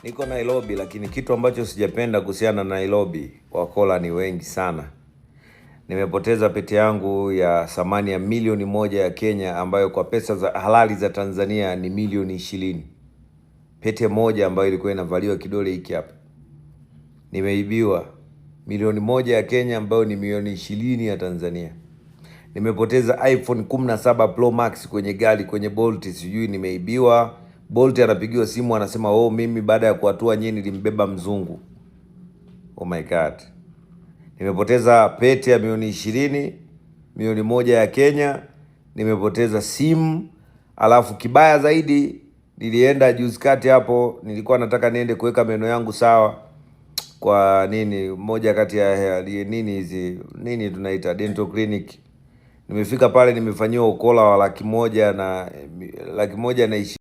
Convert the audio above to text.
Niko Nairobi, lakini kitu ambacho sijapenda kuhusiana na Nairobi, wakola ni wengi sana. Nimepoteza pete yangu ya thamani ya milioni 1 ya Kenya, ambayo kwa pesa za halali za Tanzania ni milioni 20. Pete moja ambayo ilikuwa inavaliwa kidole hiki hapa, nimeibiwa. Milioni 1 ya Kenya ambayo ni milioni 20 ya Tanzania. Nimepoteza iPhone 17 Pro Max kwenye gari, kwenye Bolt, sijui nimeibiwa. Bolt anapigiwa simu anasema, "Oh, mimi baada ya kuatua nyinyi nilimbeba mzungu." Oh my God. Nimepoteza pete ya milioni 20, milioni 1 ya Kenya. Nimepoteza simu. Alafu kibaya zaidi, nilienda juzi kati hapo, nilikuwa nataka niende kuweka meno yangu sawa. Kwa nini, moja kati ya nini hizi, nini tunaita dental clinic. Nimefika pale, nimefanyiwa ukola wa 1,20,000 na 20,000.